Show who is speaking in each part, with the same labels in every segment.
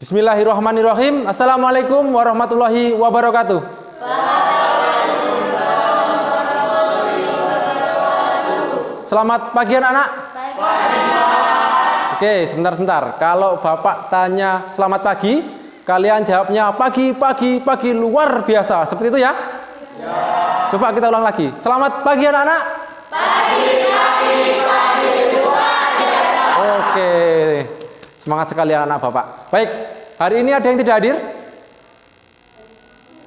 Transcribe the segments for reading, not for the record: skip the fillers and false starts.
Speaker 1: Bismillahirrahmanirrahim. Assalamualaikum warahmatullahi wabarakatuh. Selamat pagi anak-anak. Oke, sebentar. Kalau Bapak tanya selamat pagi, kalian jawabnya pagi, luar biasa. Seperti itu ya? Coba kita ulang lagi. Selamat pagi anak-anak. Pagi, luar biasa. Oke. Semangat sekali anak-anak Bapak. Baik, hari ini ada yang tidak hadir?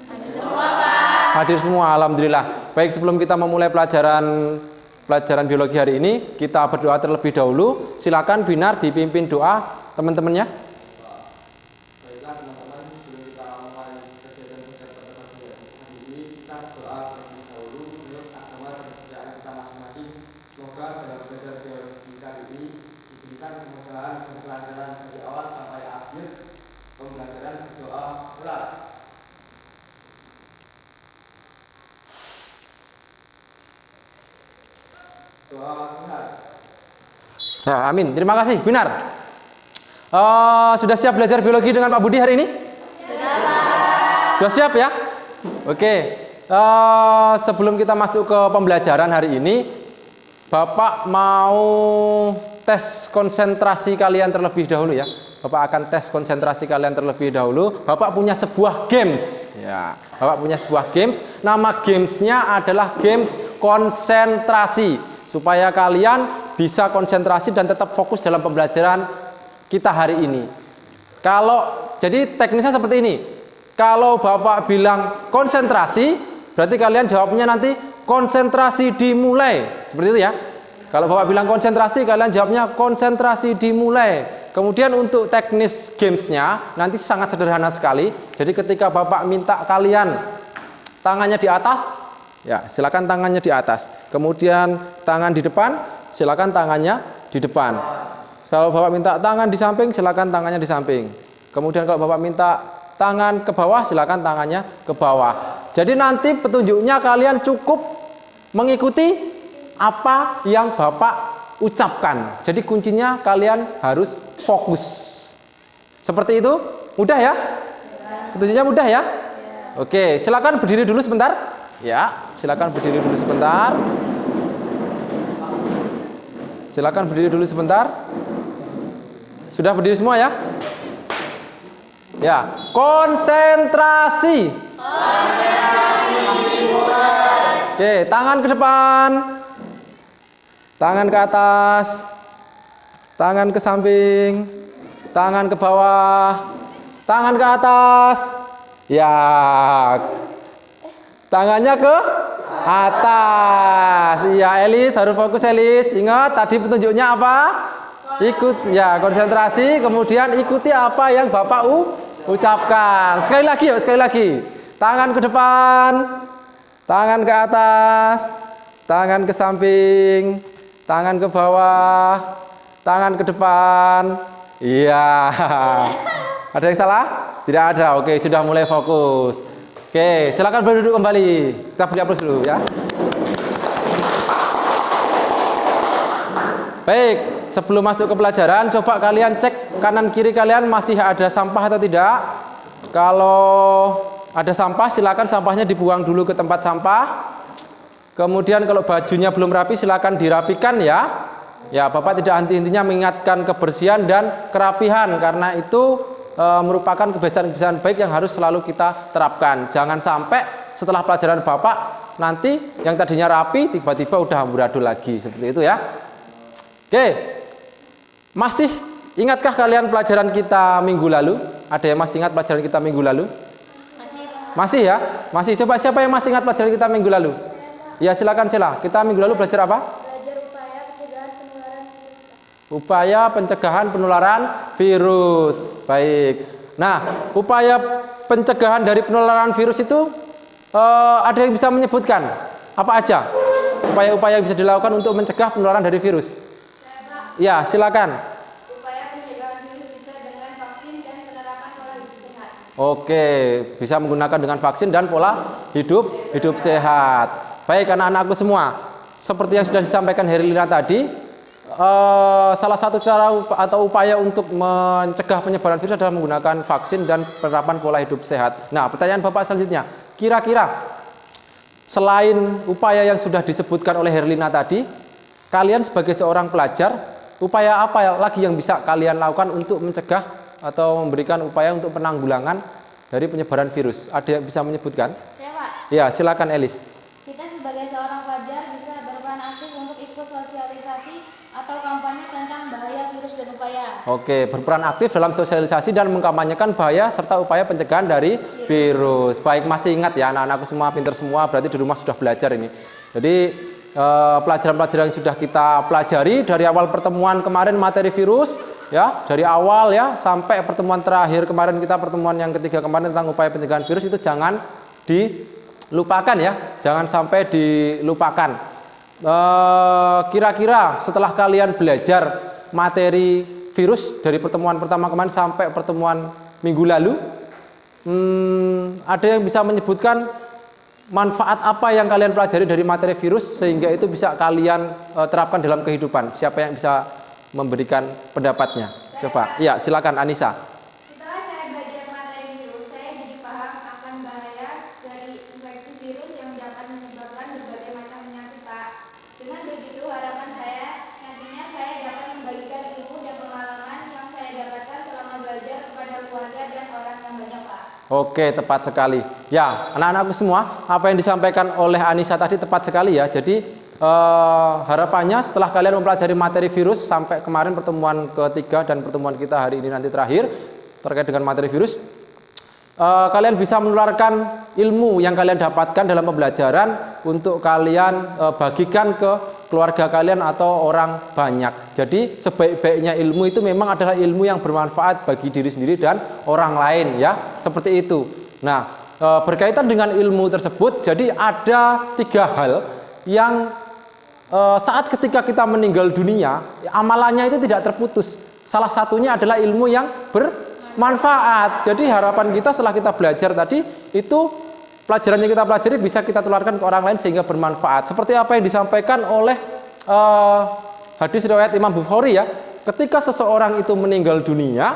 Speaker 1: Hadir semua, Pak. Hadir semua, alhamdulillah. Baik, sebelum kita memulai pelajaran biologi hari ini, kita berdoa terlebih dahulu. Silakan Binar dipimpin doa teman-temannya.
Speaker 2: Baiklah teman-teman, sebelum kita mulai kegiatan pertemuan hari ini, kita berdoa terlebih dahulu menurut agama dan kepercayaan kita masing-masing. Semoga dalam belajar biologi kali ini diberikan kemudahan dan kelancaran dari awal sampai akhir pembelajaran. Berdoa mulai. Doa Binar.
Speaker 1: Nah, amin. Terima kasih, Binar. Sudah siap belajar biologi dengan Pak Budi hari ini? Sudah siap ya? Oke. Sebelum kita masuk ke pembelajaran hari ini, Bapak mau tes konsentrasi kalian terlebih dahulu ya. Bapak akan tes konsentrasi kalian terlebih dahulu. Bapak punya sebuah games. Ya, Bapak punya sebuah games. Nama gamesnya adalah games konsentrasi. Supaya kalian bisa konsentrasi dan tetap fokus dalam pembelajaran kita hari ini. Jadi teknisnya seperti ini. Kalau Bapak bilang konsentrasi, berarti kalian jawabnya nanti konsentrasi dimulai. Seperti itu ya. Kalau Bapak bilang konsentrasi, kalian jawabnya konsentrasi dimulai. Kemudian untuk teknis gamesnya nanti sangat sederhana sekali. Jadi ketika Bapak minta kalian tangannya di atas, ya silakan tangannya di atas. Kemudian tangan di depan, silakan tangannya di depan. Kalau Bapak minta tangan di samping, silakan tangannya di samping. Kemudian kalau Bapak minta tangan ke bawah, silakan tangannya ke bawah. Jadi nanti petunjuknya kalian cukup mengikuti apa yang Bapak ucapkan. Jadi kuncinya kalian harus fokus. Seperti itu? Mudah ya? Petunjuknya mudah ya? Oke, silakan berdiri dulu sebentar. Ya, silakan berdiri dulu sebentar. Silakan berdiri dulu sebentar. Sudah berdiri semua ya? Ya, konsentrasi. Oke, tangan ke depan. Tangan ke atas. Tangan ke samping. Tangan ke bawah. Tangan ke atas. Ya. Tangannya ke atas. Iya, Elis harus fokus Elis. Ingat tadi petunjuknya apa? Ikut ya, konsentrasi, kemudian ikuti apa yang Bapak ucapkan. Sekali lagi ya, sekali lagi. Tangan ke depan. Tangan ke atas. Tangan ke samping. Tangan ke bawah. Tangan ke depan. Iya. Ada yang salah? Tidak ada. Oke, sudah mulai fokus. Oke, silakan berduduk kembali. Kita beri aplaus dulu ya. Baik, sebelum masuk ke pelajaran, coba kalian cek kanan kiri kalian masih ada sampah atau tidak. Kalau ada sampah, silakan sampahnya dibuang dulu ke tempat sampah. Kemudian kalau bajunya belum rapi, silakan dirapikan ya. Ya, Bapak tidak henti-hentinya mengingatkan kebersihan dan kerapihan karena itu merupakan kebiasaan-kebiasaan baik yang harus selalu kita terapkan. Jangan sampai setelah pelajaran Bapak nanti yang tadinya rapi tiba-tiba udah amburadul lagi. Seperti itu ya. Oke. Masih ingatkah kalian pelajaran kita minggu lalu? Ada yang masih ingat pelajaran kita minggu lalu? Masih ya? Masih. Coba siapa yang masih ingat pelajaran kita minggu lalu? Ya, silakan Sela. Kita minggu lalu belajar apa?
Speaker 3: Belajar upaya pencegahan penularan virus.
Speaker 1: Upaya pencegahan penularan virus. Baik. Nah, upaya pencegahan dari penularan virus itu ada yang bisa menyebutkan apa aja upaya-upaya yang bisa dilakukan untuk mencegah penularan dari virus? Ya, silakan.
Speaker 3: Upaya pencegahan virus bisa dengan vaksin dan penerapan pola hidup sehat.
Speaker 1: Oke, bisa menggunakan dengan vaksin dan pola hidup sehat. Baik anak-anakku semua, seperti yang sudah disampaikan Herlina tadi, salah satu cara atau upaya untuk mencegah penyebaran virus adalah menggunakan vaksin dan penerapan pola hidup sehat. Nah, pertanyaan Bapak selanjutnya, kira-kira selain upaya yang sudah disebutkan oleh Herlina tadi, kalian sebagai seorang pelajar, upaya apa lagi yang bisa kalian lakukan untuk mencegah atau memberikan upaya untuk penanggulangan dari penyebaran virus? Ada yang bisa menyebutkan?
Speaker 3: Ya Pak,
Speaker 1: Ya, silakan Elis.
Speaker 3: kita sebagai seorang pelajar bisa berperan aktif untuk ikut sosialisasi atau kampanye tentang bahaya virus dan upaya.
Speaker 1: Oke, berperan aktif dalam sosialisasi dan mengkampanyekan bahaya serta upaya pencegahan dari virus. Baik, masih ingat ya anak-anakku semua pinter semua, berarti di rumah sudah belajar ini. Jadi pelajaran-pelajaran yang sudah kita pelajari dari awal pertemuan kemarin materi virus, ya dari awal ya sampai pertemuan terakhir kemarin kita pertemuan yang ketiga kemarin tentang upaya pencegahan virus itu jangan dilupakan ya, jangan sampai dilupakan. Kira-kira setelah kalian belajar materi virus dari pertemuan pertama kemarin sampai pertemuan minggu lalu, ada yang bisa menyebutkan manfaat apa yang kalian pelajari dari materi virus sehingga itu bisa kalian terapkan dalam kehidupan? Siapa yang bisa memberikan pendapatnya? Coba, ya silakan Anissa.
Speaker 3: Setelah saya belajar materi virus, saya jadi paham akan bahaya dari infeksi virus yang dapat menyebabkan berbagai macam penyakit, Pak. Dengan begitu, harapan saya nantinya saya dapat membagikan ilmu dan pengalaman yang saya dapatkan selama belajar kepada keluarga dan orang yang banyak, Pak.
Speaker 1: Oke, tepat sekali. Ya, anak-anakku semua, apa yang disampaikan oleh Anissa tadi tepat sekali ya. Jadi harapannya setelah kalian mempelajari materi virus sampai kemarin pertemuan ketiga dan pertemuan kita hari ini nanti terakhir terkait dengan materi virus, kalian bisa menularkan ilmu yang kalian dapatkan dalam pembelajaran untuk kalian bagikan ke keluarga kalian atau orang banyak. Jadi sebaik-baiknya ilmu itu memang adalah ilmu yang bermanfaat bagi diri sendiri dan orang lain ya, seperti itu. Nah, berkaitan dengan ilmu tersebut, jadi ada 3 hal yang saat ketika kita meninggal dunia, amalannya itu tidak terputus. Salah satunya adalah ilmu yang bermanfaat. Jadi harapan kita setelah kita belajar tadi, itu pelajaran yang kita pelajari bisa kita tularkan ke orang lain sehingga bermanfaat. Seperti apa yang disampaikan oleh hadis riwayat Imam Bukhari ya. Ketika seseorang itu meninggal dunia,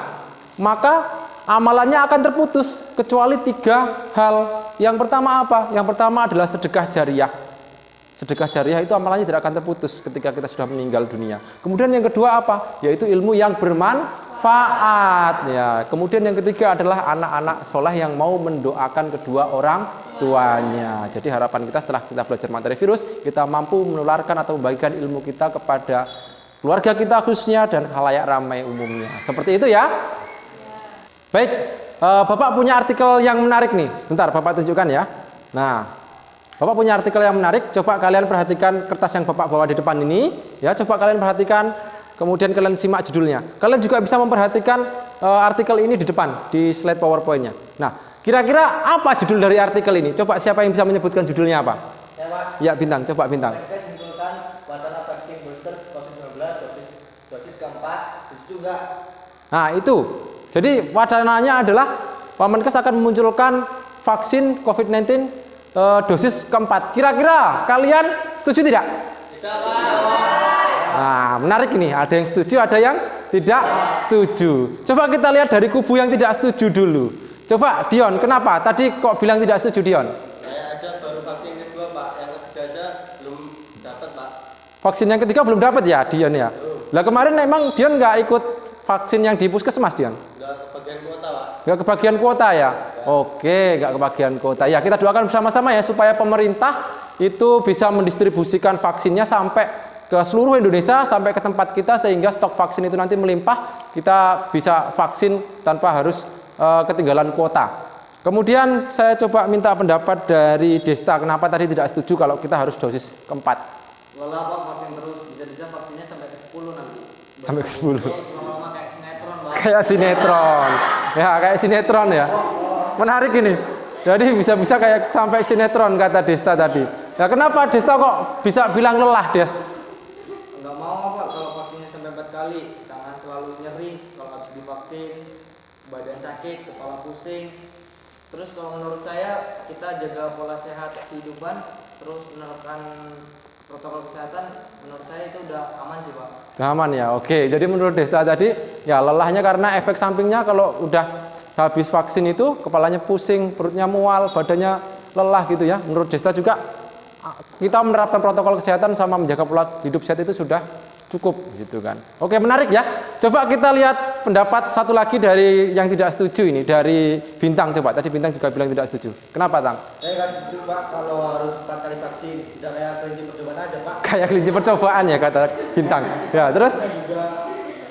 Speaker 1: maka amalannya akan terputus kecuali 3 hal. Yang pertama apa? Yang pertama adalah sedekah jariah. Sedekah jariah itu amalannya tidak akan terputus ketika kita sudah meninggal dunia. Kemudian yang kedua apa? Yaitu ilmu yang bermanfaat. Ya. Kemudian yang ketiga adalah anak-anak soleh yang mau mendoakan kedua orang tuanya. Jadi harapan kita setelah kita belajar materi virus, kita mampu menularkan atau membagikan ilmu kita kepada keluarga kita khususnya dan khalayak ramai umumnya. Seperti itu ya. Baik, Bapak punya artikel yang menarik nih. Bentar, Bapak tunjukkan ya. Nah, Bapak punya artikel yang menarik, coba kalian perhatikan kertas yang Bapak bawa di depan ini. Ya, coba kalian perhatikan, kemudian kalian simak judulnya. Kalian juga bisa memperhatikan artikel ini di depan, di slide PowerPoint-nya. Nah, kira-kira apa judul dari artikel ini? Coba siapa yang bisa menyebutkan judulnya apa? Ya, Bintang, coba Bintang.
Speaker 2: Menyimpulkan wacana vaksin booster COVID-19 dosis keempat, itu juga.
Speaker 1: Nah, itu. Jadi wacananya adalah Wamenkes akan memunculkan vaksin COVID-19 dosis keempat. Kira-kira kalian setuju tidak?
Speaker 2: Tidak, Pak.
Speaker 1: Nah, menarik ini. Ada yang setuju, ada yang tidak setuju. Coba kita lihat dari kubu yang tidak setuju dulu. Coba Dion, kenapa? Tadi kok bilang tidak setuju Dion?
Speaker 2: Saya aja baru vaksin kedua, Pak. Yang ketiga aja belum dapat, Pak.
Speaker 1: Vaksin yang ketiga belum dapat ya Dion ya? Lah kemarin memang Dion nggak ikut vaksin yang di puskesmas Dion?
Speaker 2: Nggak kebagian kuota, Pak.
Speaker 1: Nggak kebagian kuota ya? Oke, nggak kebagian kuota. Ya, kita doakan bersama-sama ya supaya pemerintah itu bisa mendistribusikan vaksinnya sampai ke seluruh Indonesia, sampai ke tempat kita sehingga stok vaksin itu nanti melimpah, kita bisa vaksin tanpa harus ketinggalan kuota. Kemudian saya coba minta pendapat dari Desta, kenapa tadi tidak setuju kalau kita harus dosis keempat?
Speaker 2: Walau Pak vaksin terus, bisa-bisa vaksinnya sampai ke 10 nanti.
Speaker 1: Sampai ke 10.
Speaker 2: Lama-lama kayak sinetron, Pak.
Speaker 1: Kayak sinetron. Ya, kayak sinetron ya. Menarik ini. Jadi bisa-bisa kayak sampai sinetron kata Desta tadi. Nah, kenapa Desta kok bisa bilang lelah, Des?
Speaker 2: Enggak mau, Pak, kalau vaksinnya sampai 4 kali. Tangan selalu nyeri kalau habis divaksin, badan sakit, kepala pusing. Terus kalau menurut saya kita jaga pola sehat kehidupan, terus menerapkan
Speaker 4: protokol kesehatan menurut saya itu udah aman sih Pak.
Speaker 1: Aman ya, oke. Jadi menurut Desta tadi, ya lelahnya karena efek sampingnya kalau udah habis vaksin itu, kepalanya pusing, perutnya mual, badannya lelah gitu ya. Menurut Desta juga, kita menerapkan protokol kesehatan sama menjaga pola hidup sehat itu sudah cukup gitu kan. Oke, menarik ya. Coba kita lihat pendapat satu lagi dari yang tidak setuju ini, dari Bintang. Coba, tadi Bintang juga bilang tidak setuju. Kenapa, Tang?
Speaker 4: Saya nggak setuju Pak kalau harus 4 kali vaksin, tidak kayak kelinci percobaan aja Pak.
Speaker 1: Kayak kelinci percobaan ya, kata Bintang. Ya, terus?
Speaker 4: Saya juga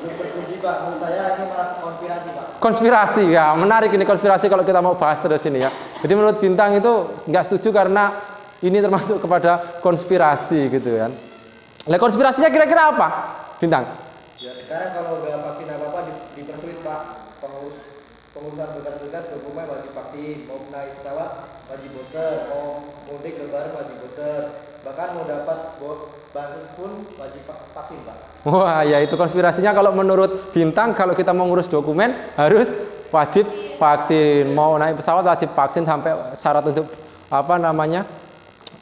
Speaker 4: belum bersetuju Pak, menurut saya ini malah konspirasi Pak.
Speaker 1: Konspirasi, ya menarik ini konspirasi kalau kita mau bahas terus ini ya. Jadi menurut Bintang itu nggak setuju karena ini termasuk kepada konspirasi gitu kan. Nah, konspirasinya kira-kira apa, Bintang?
Speaker 4: Ya sekarang kalau udah vaksin apa-apa dipersulit Pak. Pengurusan berkas-berkas dokumen wajib vaksin, mau naik pesawat wajib booster, mau mudik lebaran wajib booster, bahkan mau dapat bansos pun wajib vaksin Pak.
Speaker 1: Wah, ya itu konspirasinya kalau menurut Bintang, kalau kita mau ngurus dokumen harus wajib vaksin, mau naik pesawat wajib vaksin, sampai syarat untuk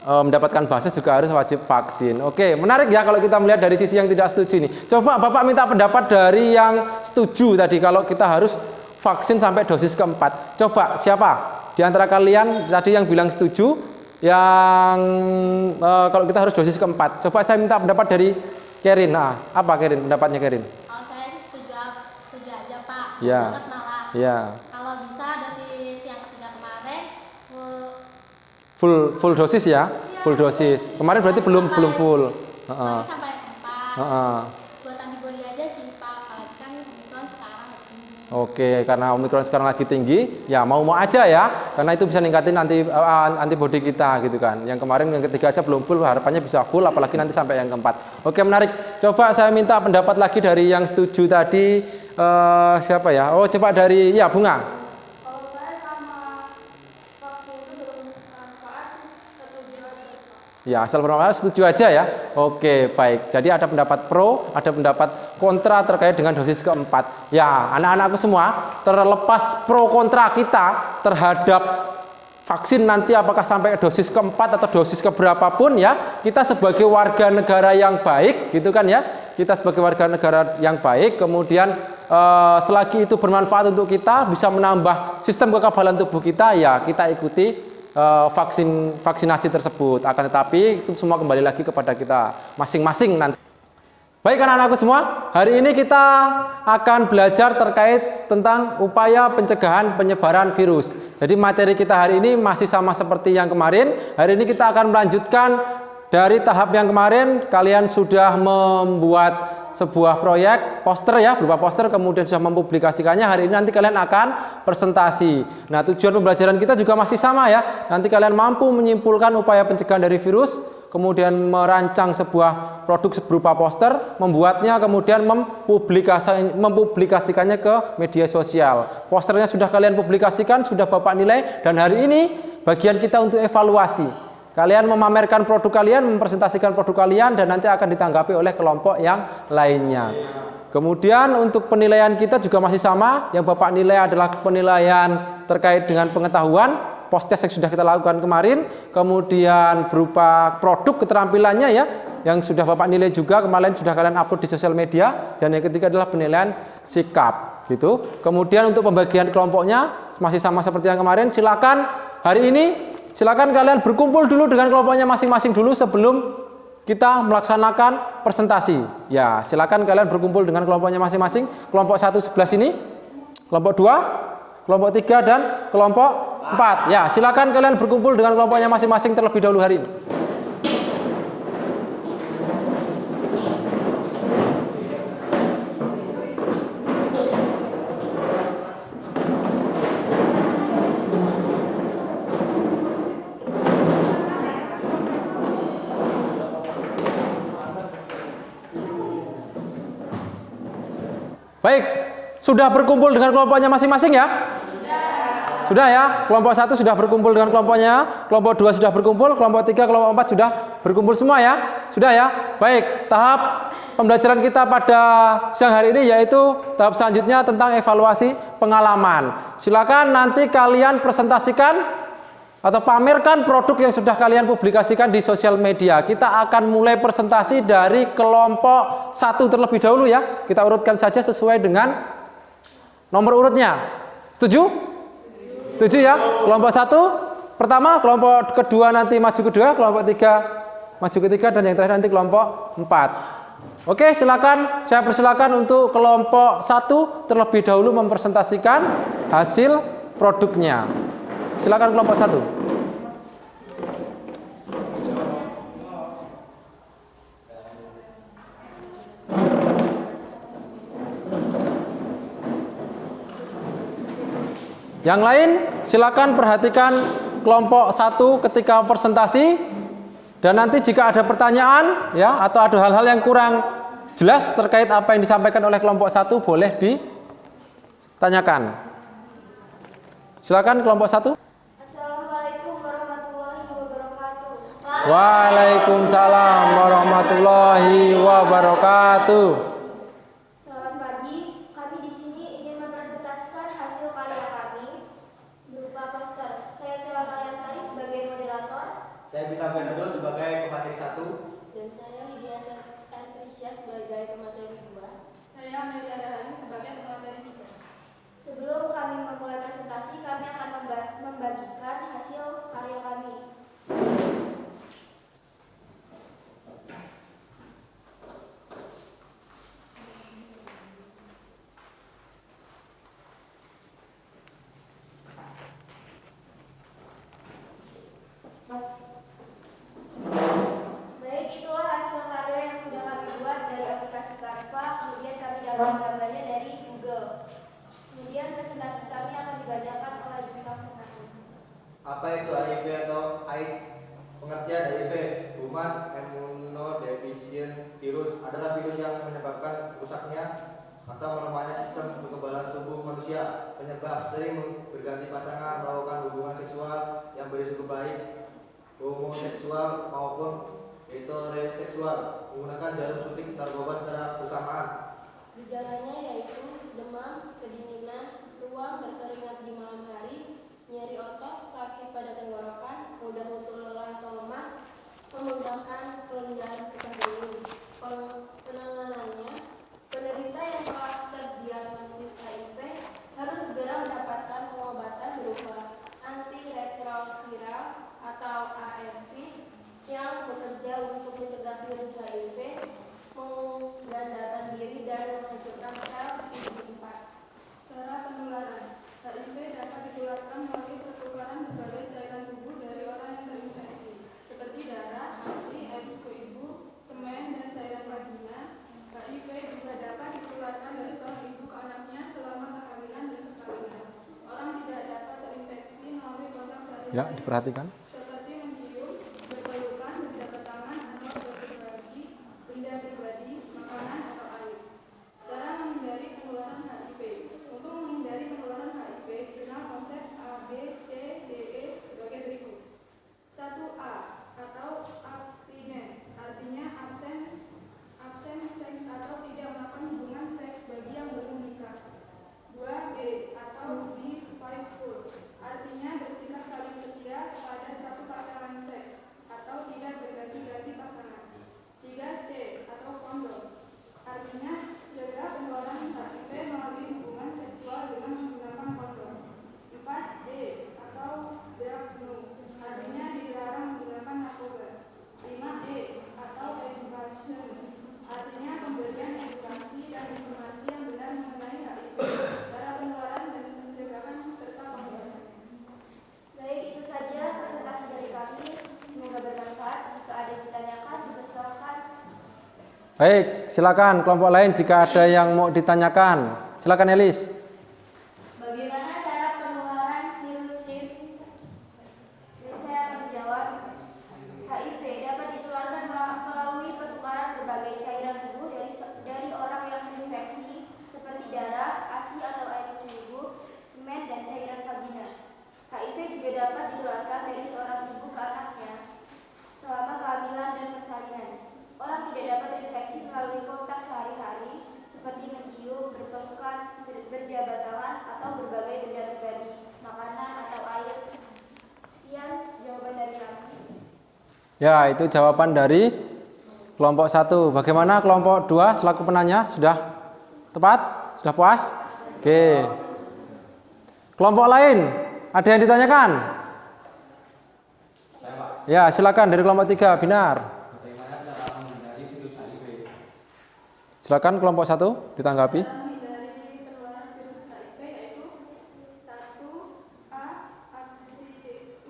Speaker 1: mendapatkan bansos juga harus wajib vaksin. Oke, menarik ya kalau kita melihat dari sisi yang tidak setuju ini. Coba Bapak minta pendapat dari yang setuju tadi kalau kita harus vaksin sampai dosis keempat. Coba siapa di antara kalian tadi yang bilang setuju, yang kalau kita harus dosis keempat? Coba saya minta pendapat dari Kerin. Nah, apa Kerin, pendapatnya Kerin?
Speaker 3: Kalau saya sih setuju aja Pak.
Speaker 1: Ya.
Speaker 3: Banget malah.
Speaker 1: Ya.
Speaker 3: Kalau bisa dosis yang ketiga kemarin
Speaker 1: Full dosis ya, full dosis. Kemarin berarti belum full.
Speaker 3: sampai 4. Buat antibody aja sih Pak, kan Omikron sekarang lagi tinggi.
Speaker 1: Oke, karena Omikron sekarang lagi tinggi, ya mau aja ya, karena itu bisa ningkatin antibody kita gitu kan. Yang kemarin yang ketiga aja belum full, harapannya bisa full, apalagi nanti sampai yang keempat. Oke, menarik. Coba saya minta pendapat lagi dari yang setuju tadi, siapa ya? Oh, coba dari ya Bunga.
Speaker 3: Kalau saya sama vaksin itu belum manfaat, setuju aja.
Speaker 1: Ya, asal bermanfaat setuju aja ya. Oke, baik. Jadi ada pendapat pro, ada pendapat kontra terkait dengan dosis keempat. Ya, anak-anakku semua, terlepas pro kontra kita terhadap vaksin nanti apakah sampai dosis keempat atau dosis keberapapun ya, kita sebagai warga negara yang baik gitu kan ya. Kita sebagai warga negara yang baik, kemudian selagi itu bermanfaat untuk kita, bisa menambah sistem kekebalan tubuh kita, ya kita ikuti vaksinasi tersebut. Akan tetapi itu semua kembali lagi kepada kita masing-masing nanti. Baik anak-anakku semua, hari ini kita akan belajar terkait tentang upaya pencegahan penyebaran virus. Jadi materi kita hari ini masih sama seperti yang kemarin. Hari ini kita akan melanjutkan dari tahap yang kemarin. Kalian sudah membuat sebuah proyek poster ya, berupa poster, kemudian sudah mempublikasikannya. Hari ini nanti kalian akan presentasi. Nah, tujuan pembelajaran kita juga masih sama ya. Nanti kalian mampu menyimpulkan upaya pencegahan dari virus, kemudian merancang sebuah produk berupa poster, membuatnya, kemudian mempublikasikannya ke media sosial. Posternya sudah kalian publikasikan, sudah Bapak nilai, dan hari ini bagian kita untuk evaluasi. Kalian memamerkan produk kalian, mempresentasikan produk kalian, dan nanti akan ditanggapi oleh kelompok yang lainnya. Kemudian untuk penilaian kita juga masih sama. Yang Bapak nilai adalah penilaian terkait dengan pengetahuan, post-test yang sudah kita lakukan kemarin. Kemudian berupa produk keterampilannya ya, yang sudah Bapak nilai juga, kemarin sudah kalian upload di sosial media. Dan yang ketiga adalah penilaian sikap gitu. Kemudian untuk pembagian kelompoknya masih sama seperti yang kemarin. Silakan hari ini, silakan kalian berkumpul dulu dengan kelompoknya masing-masing dulu sebelum kita melaksanakan presentasi. Ya, silakan kalian berkumpul dengan kelompoknya masing-masing. Kelompok 1 sebelah sini, kelompok 2, kelompok 3, dan kelompok 4. Ya, silakan kalian berkumpul dengan kelompoknya masing-masing terlebih dahulu hari ini. Baik, sudah berkumpul dengan kelompoknya masing-masing ya? Sudah ya, kelompok 1 sudah berkumpul dengan kelompoknya, kelompok 2 sudah berkumpul, kelompok 3, kelompok 4 sudah berkumpul semua ya? Sudah ya? Baik, tahap pembelajaran kita pada siang hari ini yaitu tahap selanjutnya tentang evaluasi pengalaman. Silakan nanti kalian presentasikan atau pamerkan produk yang sudah kalian publikasikan di sosial media. Kita akan mulai presentasi dari kelompok 1 terlebih dahulu ya. Kita urutkan saja sesuai dengan nomor urutnya. Setuju? Setuju ya? Kelompok 1 pertama, kelompok kedua nanti maju kedua, kelompok 3 maju ketiga, dan yang terakhir nanti kelompok 4. Oke, silakan. Saya persilakan untuk kelompok 1 terlebih dahulu mempresentasikan hasil produknya. Silakan kelompok 1. Yang lain, silakan perhatikan kelompok 1 ketika presentasi, dan nanti jika ada pertanyaan ya atau ada hal-hal yang kurang jelas terkait apa yang disampaikan oleh kelompok 1 boleh ditanyakan. Silakan kelompok 1.
Speaker 3: Assalamualaikum warahmatullahi wabarakatuh.
Speaker 1: Waalaikumsalam warahmatullahi wabarakatuh.
Speaker 3: Selamat pagi. Kami di sini ingin mempresentasikan hasil karya kami berupa poster. Saya Sheila Mariasari sebagai moderator.
Speaker 4: Saya Bintang Fernando sebagai pemateri 1.
Speaker 3: Dan saya Lydia Ertrisya sebagai pemateri 2.
Speaker 5: Saya Amelia Dahani sebagai pemateri 3.
Speaker 3: Sebelum kami memulai presentasi, kami akan membagikan hasil karya kami. Baik, itulah hasil karya yang sudah kami buat dari aplikasi Canva, kemudian kami download gambarnya dari Google. Kemudian presentasi kami akan dibacakan oleh Bintang Fernando.
Speaker 4: Apa itu HIV atau AIDS? Pengertian HIV, Human Immunodeficient Virus, adalah virus yang menyebabkan rusaknya atau melemahnya sistem kekebalan tubuh manusia. Penyebab sering berganti pasangan, melakukan hubungan seksual yang berisiko baik homoseksual maupun heteroseksual, menggunakan jarum suntik narkoba secara bersamaan.
Speaker 6: Gejalanya yaitu demam, kedinginan, ruam berkeringat di malam hari, nyeri otot, sakit pada tenggorokan, mudah luntur lelah atau lemas, memuntahkan, kelenjar getah bening. Penanganannya, penderita yang telah terdiagnosis HIV harus segera mendapatkan pengobatan berupa antiretroviral atau ARV yang bekerja untuk mencegah virus HIV menggandakan diri dan menghancurkan sel CD4.
Speaker 5: Cara penularan. HIV dapat ditularkan melalui pertukaran berbagai cairan tubuh dari orang yang terinfeksi, seperti darah, ASI, air susu ibu, semen, dan cairan vagina. HIV juga dapat ditularkan dari seorang ibu ke anaknya selama kehamilan dan persalinan. Orang tidak dapat terinfeksi melalui kontak sehari-hari.
Speaker 1: Ya, diperhatikan.
Speaker 5: Seperti mencium, berpelukan, berjabat tangan, atau berbagi benda pribadi, makanan, atau air. Cara menghindari penularan HIV. Untuk menghindari penularan HIV, dikenal konsep A, B, C, D, E sebagai berikut. 1A atau abstinence, artinya absen seks atau tidak melakukan hubungan seks bagi yang belum menikah. 2B atau be faithful, artinya bersikap saling setia pada satu pasangan seks atau tidak berganti-ganti pasangan. 3C atau kondom, artinya cegah penularan HIV melalui hubungan seksual dengan menggunakan kondom. 4D atau drug no, artinya dilarang menggunakan narkoba. 5E atau education, artinya pemberian edukasi dan informasi yang benar mengenai HIV, cara penularan dan pencegahan serta pengobatan.
Speaker 3: Baik, itu saja presentasi dari kami. Semoga bermanfaat. Jika ada yang ditanyakan, dipersilakan.
Speaker 1: Baik, silakan kelompok lain jika ada yang mau ditanyakan. Silakan Elis.
Speaker 3: Bagaimana cara penularan virus HIV? Jadi saya akan menjawab. HIV dapat ditularkan melalui pertukaran berbagai cairan tubuh dari orang yang terinfeksi, seperti darah, ASI atau air susu ibu, semen, dan cairan vagina. HIV juga dapat ditularkan dari seorang ibu ke anaknya selama kehamilan dan persalinan. Orang tidak dapat terinfeksi melalui kontak sehari-hari, seperti mencium, berpelukan, berjabat tangan, atau berbagai benda pribadi, makanan, atau air. Sekian.
Speaker 1: Ya, itu jawaban dari kelompok 1. Bagaimana kelompok 2 selaku penanya? Sudah tepat? Sudah puas? Oke. Kelompok lain, ada yang ditanyakan? Ya, silakan dari kelompok 3, Binar.
Speaker 2: Bagaimana cara menghindari virus HIV?
Speaker 1: Silakan kelompok 1 ditanggapi.
Speaker 5: Menghindari penularan virus HIV yaitu 1A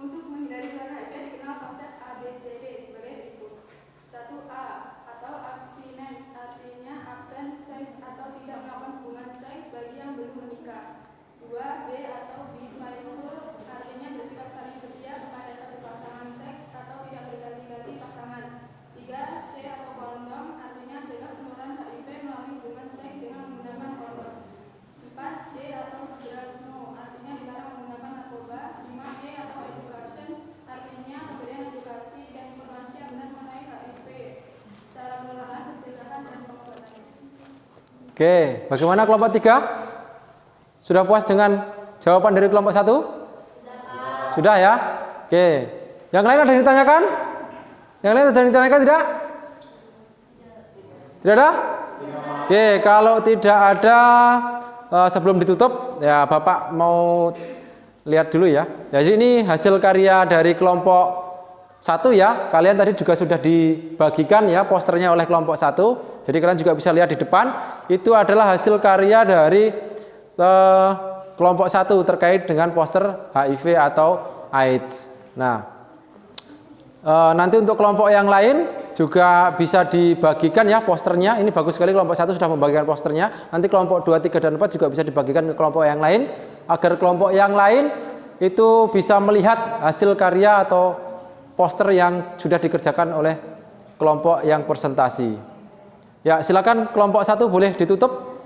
Speaker 5: untuk menghindari penularan HIV dikenal konsep ABCD sebagai berikut. 1A atau abstinence, artinya absen seks atau tidak melakukan hubungan seks bagi yang belum menikah. 2B atau be faithful, artinya bersikap saling setia kepada satu pasangan seks atau tidak berganti-ganti pasangan. 3C atau kondom, artinya cegah penularan HIV melalui hubungan seks dengan menggunakan kondom. 4D atau drugno, artinya dilarang menggunakan narkoba. 5E atau education, artinya pemberian edukasi dan informasi yang benar mengenai HIV, cara penularan, pencegahan, dan pengobatan.
Speaker 1: Oke, bagaimana kelompok 3? Sudah puas dengan jawaban dari kelompok 1? Sudah ya? Oke. Yang lain ada yang ditanyakan? Yang lain ada yang ditanyakan tidak? Tidak ada? Oke, kalau tidak ada, sebelum ditutup, ya Bapak mau lihat dulu ya. Jadi ini hasil karya dari kelompok 1 ya. Kalian tadi juga sudah dibagikan ya posternya oleh kelompok 1. Jadi kalian juga bisa lihat di depan. Itu adalah hasil karya dari kelompok 1 terkait dengan poster HIV atau AIDS. Nah, nanti untuk kelompok yang lain juga bisa dibagikan ya posternya. Ini bagus sekali kelompok 1 sudah membagikan posternya. Nanti kelompok 2, 3, dan 4 juga bisa dibagikan ke kelompok yang lain agar kelompok yang lain itu bisa melihat hasil karya atau poster yang sudah dikerjakan oleh kelompok yang presentasi. Ya, silakan kelompok 1 boleh ditutup.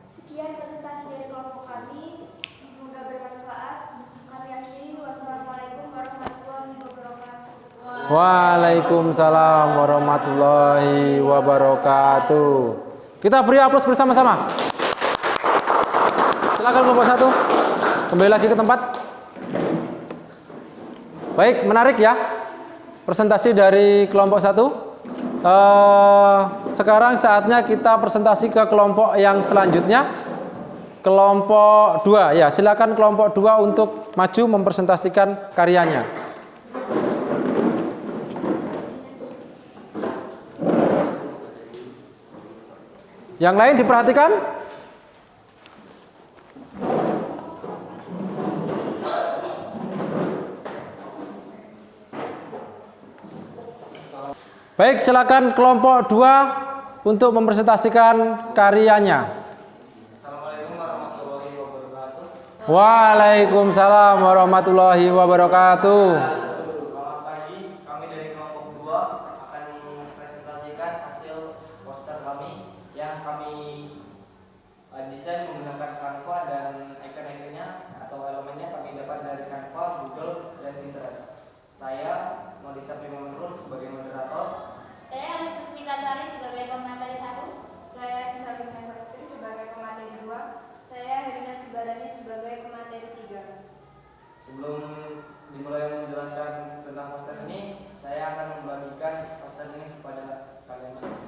Speaker 6: Sekian presentasi dari kelompok kami. Semoga bermanfaat. Kami akhiri. Wassalamualaikum warahmatullahi wabarakatuh.
Speaker 1: Waalaikumsalam warahmatullahi wabarakatuh. Kita beri aplaus bersama-sama. Silakan kelompok 1 kembali lagi ke tempat. Baik, menarik ya presentasi dari kelompok 1. Sekarang saatnya kita presentasi ke kelompok yang selanjutnya, kelompok 2 ya. Silakan kelompok 2 untuk maju mempresentasikan karyanya. Yang lain diperhatikan. Baik, silakan kelompok 2 untuk mempresentasikan karyanya.
Speaker 2: Assalamualaikum warahmatullahi wabarakatuh.
Speaker 1: Waalaikumsalam warahmatullahi wabarakatuh.
Speaker 2: Selamat pagi, kami dari kelompok 2 akan mempresentasikan hasil poster kami yang kami desain menggunakan Canva dan icon-iconnya atau elemennya kami dapat dari Canva, Google, dan Pinterest. Saya Modista Pimanurun sebagai moderator.
Speaker 3: Saya Alis Pusmikasari sebagai pemateri 1. Saya Kisah Bintang Putri sebagai pemateri 2. Saya Herina Sibarani sebagai pemateri 3.
Speaker 2: Sebelum dimulai menjelaskan tentang poster ini, saya akan membagikan poster ini kepada kalian semua.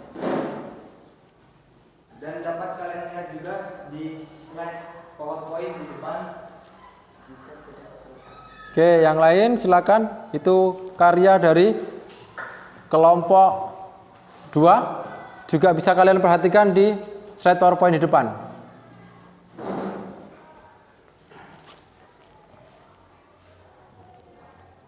Speaker 2: Dan dapat kalian lihat juga di slide PowerPoint di depan.
Speaker 1: Oke, yang lain silakan. Itu karya dari kelompok 2. Juga bisa kalian perhatikan di slide PowerPoint di depan.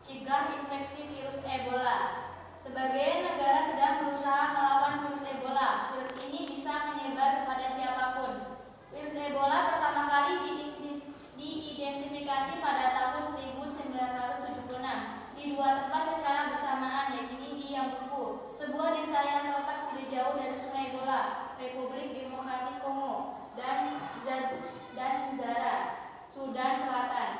Speaker 3: Cegah infeksi virus Ebola. Sebagai negara sedang berusaha melawan virus Ebola. Virus ini bisa menyebar kepada siapapun. Virus Ebola pertama kali diidentifikasi pada tahun 1976 di 2 tempat secara bersamaan, yaitu di Yambuku, sebuah desa yang terletak tidak jauh dari Sungai Ebola, Republik Demokratik Kongo, dan Zara, Sudan Selatan.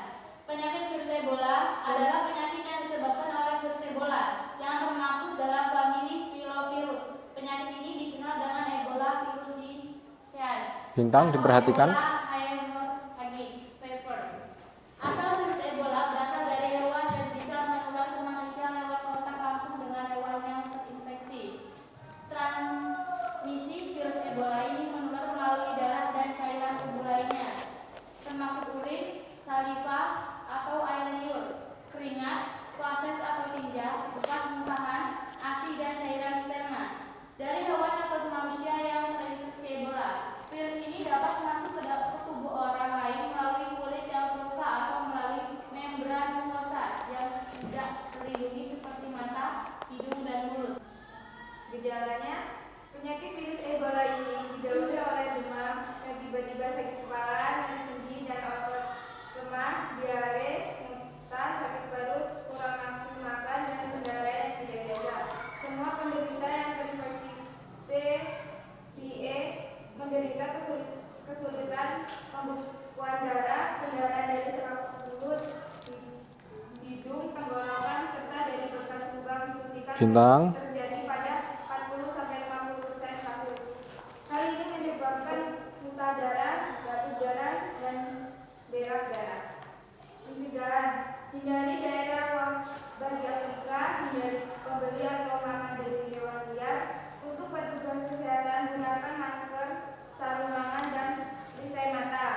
Speaker 3: Penyakit virus Ebola adalah penyakit yang disebabkan oleh virus Ebola yang termasuk dalam famili filovirus. Penyakit ini dikenal dengan Ebola virus disease.
Speaker 1: Bintang diperhatikan.
Speaker 3: Asal virus Ebola berasal dari hewan dan bisa menular ke manusia lewat kontak langsung dengan
Speaker 1: Bintang.
Speaker 3: terjadi pada 40-50% kasus. Hal ini menyebabkan muntah darah, batuk darah, dan berak darah. Pencegahan: hindari daerah wabah di Afrika, hindari pembeli atau makan dari hewan liar. Untuk petugas kesehatan, gunakan masker, sarung tangan, dan perisai mata.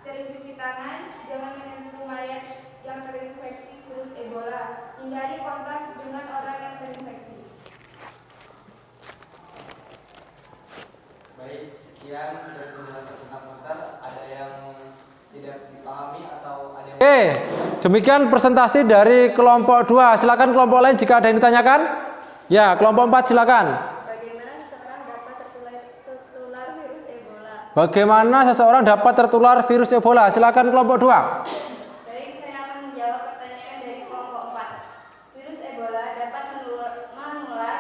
Speaker 3: Sering cuci tangan, jangan menyentuh mayat yang terinfeksi virus Ebola. Hindari kontak dengan orang yang terinfeksi.
Speaker 2: Baik, sekian dari penjelasan tentang poster. Ada yang tidak dipahami atau ada yang...
Speaker 1: Oke, demikian presentasi dari kelompok 2. Silakan kelompok lain jika ada yang ditanyakan. Ya, kelompok 4 silakan.
Speaker 5: Bagaimana seseorang dapat tertular virus Ebola?
Speaker 1: Bagaimana seseorang dapat tertular virus Ebola? Silakan kelompok 2.
Speaker 3: Baik, saya akan menjawab pertanyaan dari kelompok 4. Virus Ebola dapat menular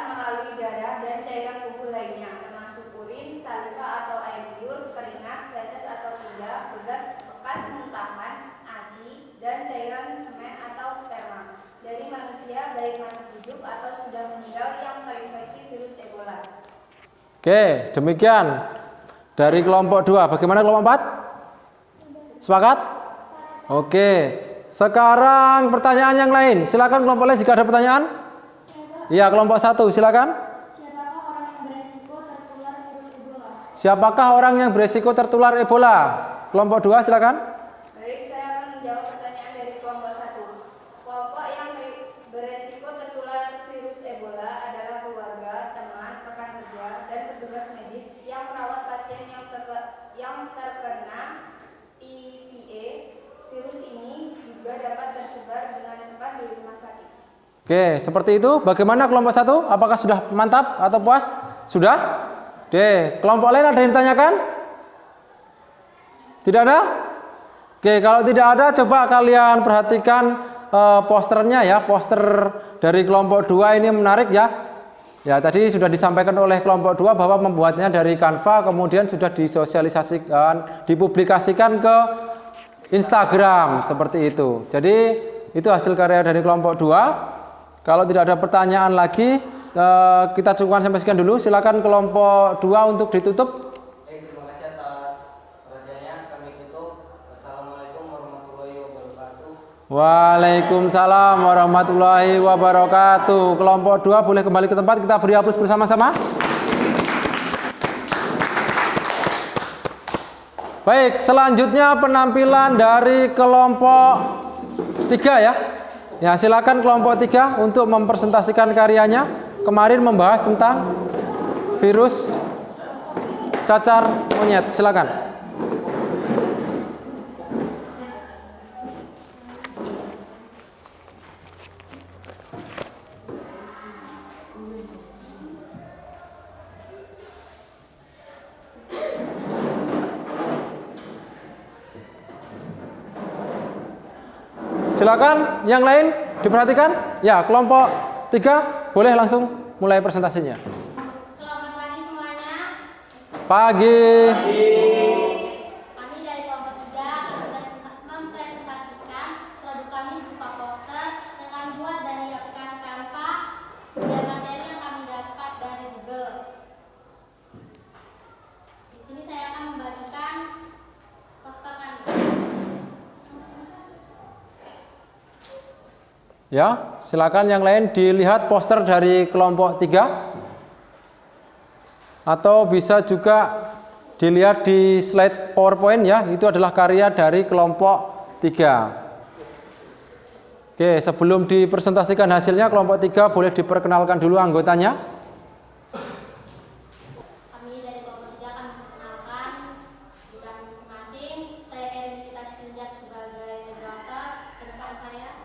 Speaker 3: melalui darah dan cairan tubuh lainnya, termasuk urin, saliva atau air liur, keringat, feses atau kuda, bekas muntahan, ASI, dan cairan semen atau sperma dari manusia baik masih hidup atau sudah meninggal yang terinfeksi virus Ebola.
Speaker 1: Oke, demikian dari kelompok 2. Bagaimana kelompok 4? Sepakat? Oke. Sekarang pertanyaan yang lain. Silakan kelompok lain jika ada pertanyaan. Iya, kelompok 1 silakan.
Speaker 3: Siapakah orang yang beresiko tertular
Speaker 1: Siapakah orang yang beresiko tertular
Speaker 3: Ebola?
Speaker 1: Ebola? Kelompok 2 silakan.
Speaker 3: Baik, saya akan menjawab pertanyaan dari kelompok 1. Kelompok yang beresiko tertular virus Ebola adalah keluarga, teman, rekan kerja, dan petugas medis yang merawat pasien yang terkena IVA. Virus ini juga dapat tersebar dengan cepat di rumah sakit.
Speaker 1: Oke, seperti itu. Bagaimana kelompok 1? Apakah sudah mantap atau puas? Sudah? Oke, kelompok lain ada yang ditanyakan? Tidak ada? Oke, kalau tidak ada coba kalian perhatikan posternya ya. Poster dari kelompok 2 ini menarik ya. Ya, tadi sudah disampaikan oleh kelompok 2 bahwa membuatnya dari Canva, kemudian sudah disosialisasikan, dipublikasikan ke Instagram seperti itu. Jadi itu hasil karya dari kelompok 2. Kalau tidak ada pertanyaan lagi, kita cukupkan sampai sekian dulu. Silakan kelompok 2 untuk ditutup.
Speaker 2: Terima kasih atas perhatiannya. Kami tutup. Wassalamualaikum warahmatullahi wabarakatuh.
Speaker 1: Waalaikumsalam warahmatullahi wabarakatuh. Kelompok 2 boleh kembali ke tempat. Kita beri aplaus bersama-sama. Baik, selanjutnya penampilan dari kelompok 3 ya. Ya, silakan kelompok 3 untuk mempresentasikan karyanya. Kemarin membahas tentang virus cacar monyet. Silakan. Silakan yang lain diperhatikan. Ya, kelompok 3 boleh langsung mulai presentasinya.
Speaker 3: Selamat pagi semuanya.
Speaker 1: Pagi.
Speaker 3: Kami dari kelompok 3 mempresentasikan produk kami berupa poster yang kami buat dari aplikasi Canva dan materi yang kami dapat dari Google. Di sini saya akan membagikan poster kami.
Speaker 1: Ya, silakan yang lain dilihat poster dari kelompok 3. Atau bisa juga dilihat di slide PowerPoint ya. Itu adalah karya dari kelompok 3. Oke, sebelum dipresentasikan hasilnya, kelompok 3 boleh diperkenalkan dulu anggotanya.
Speaker 3: Kami dari kelompok 3 akan memperkenalkan diri kami masing-masing. Saya Kevin Pita Sitinjak sebagai moderator. Rekan saya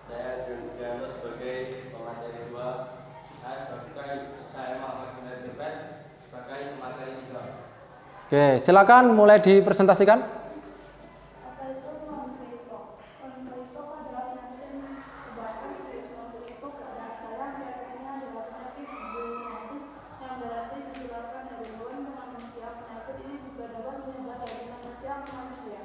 Speaker 2: Saya Juliano sebagai pemateri 2. Saya Muhammad Gunawan Devet sebagai pemateri 3.
Speaker 1: Oke, silakan mulai dipresentasikan.
Speaker 5: Apa itu monkeypox? Monkeypox adalah penyakit yang menyebabkan virus monkeypox ke anak saya. Penyakitnya adalah penyakit zoonosis yang berarti ditularkan dari hewan ke manusia. Penyakit ini juga dapat menyebar dari manusia ke manusia.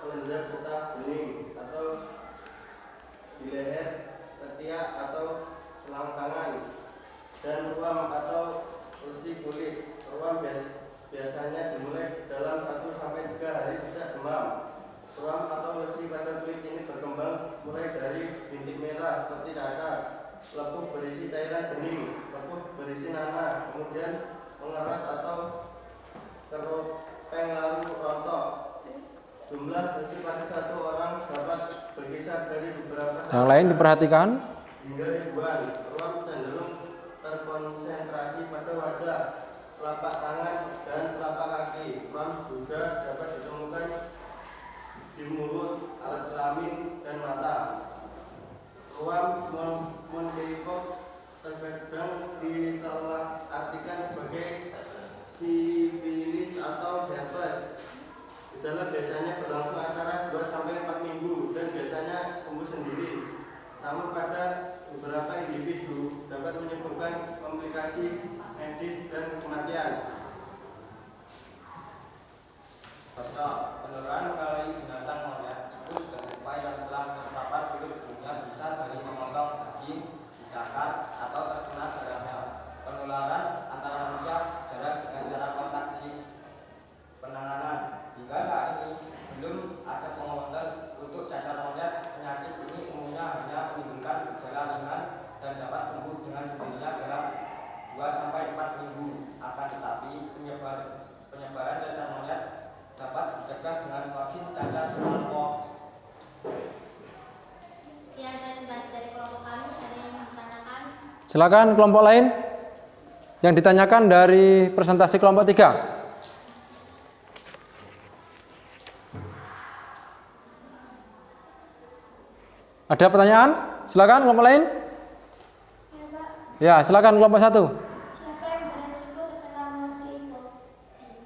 Speaker 7: kelenjar getah bening atau di leher, ketiak atau selang tangan, dan ruam atau lesi kulit. Ruam biasanya dimulai dalam 1-3 hari sejak demam. Ruam atau lesi pada kulit ini berkembang mulai dari bintik merah seperti cacar, lekuk berisi cairan bening, lekuk berisi nanah, kemudian mengeras atau keropeng lalu rontok. Jumlah lesi pada satu orang dapat berkisar dari beberapa
Speaker 1: Yang lain diperhatikan.
Speaker 7: hingga ribuan. Ruam cenderung terkonsentrasi pada wajah, telapak tangan, dan telapak kaki. Ruam juga dapat ditemukan di mulut, alat kelamin, dan mata. Ruam monkeypox terkadang disalahartikan sebagai sifilis atau herpes. Gejala biasanya berlangsung antara 2-4 minggu dan biasanya sembuh sendiri. Namun pada beberapa individu dapat menyebabkan komplikasi medis dan kematian.
Speaker 2: Penularan melalui binatang monyet, tikus, dan tupai yang telah terpapar virus sebelumnya bisa dari memotong daging, dicakar, atau terkena darahnya. Penularan antara manusia jarang dengan cara kontak fisik. Penanganan hingga saat ini belum ada pengobatan untuk cacar monyet. Penyakit ini umumnya hanya menimbulkan gejala ringan dan dapat sembuh dengan sendirinya dalam 2-4 minggu. Akan tetapi penyebaran cacar monyet dapat dicegah dengan vaksin cacar smallpox.
Speaker 6: Sekian dari kelompok kami. Ada yang ditanyakan?
Speaker 1: Silakan kelompok lain yang ditanyakan dari presentasi kelompok 3. Ada pertanyaan? Silakan kelompok lain. Ya, silakan kelompok 1.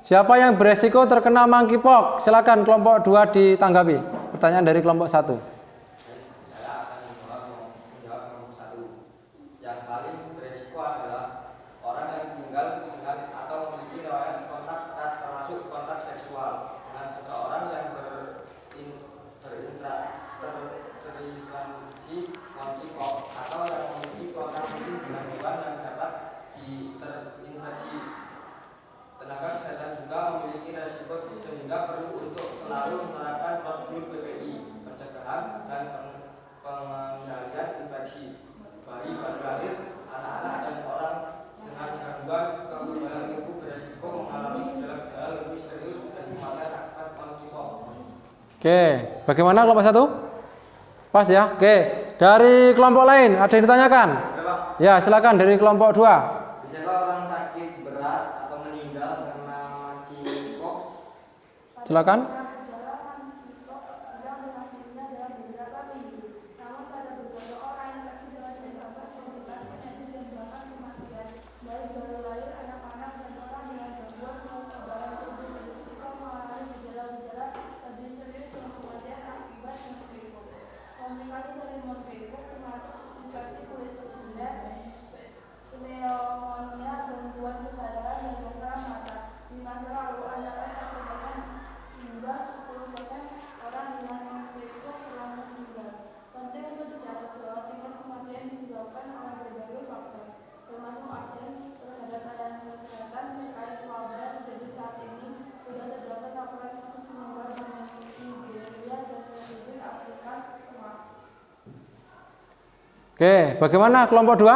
Speaker 1: Siapa yang beresiko terkena monkeypox? Silakan kelompok 2 ditanggapi. Pertanyaan dari kelompok 1.
Speaker 2: Saya akan menjawab kelompok 1. Yang paling beresiko adalah orang yang tinggal dengan atau memiliki riwayat kontak erat termasuk kontak seksual dengan seseorang yang terinfeksi monkeypox atau yang memiliki kontak rutin dengan hewan yang dapat terinfeksi. Tenaga kesehatan juga memiliki resiko sehingga perlu untuk selalu menerapkan prosedur PPI, pencegahan dan pengendalian infeksi. Bayi baru lahir, anak-anak, dan orang dengan gangguan kekebalan tubuh beresiko mengalami gejala-gejala lebih serius dan kematian akibat monkeypox.
Speaker 1: Oke, bagaimana kelompok 1? Pas ya? Oke, dari kelompok lain ada yang ditanyakan? Ya, silakan dari kelompok 2.
Speaker 2: Bisakah orang sakit berat atau meninggal karena monkeypox?
Speaker 1: Silakan.
Speaker 5: Komplikasi dari monkeypox termasuk infeksi kulit sekunder, pneumonia, gangguan kesadaran, dan gangguan mata. Di masa lalu antara 1% hingga 10% orang dengan monkeypox telah meninggal. Penting untuk dicatat bahwa tingkat kematian disebabkan oleh berbagai faktor, termasuk akses terhadap layanan kesehatan. Terkait wabah terjadi saat ini, sudah terdapat laporan kasus meninggal di Nigeria dan Republik Afrika Tengah.
Speaker 1: Oke, bagaimana kelompok 2?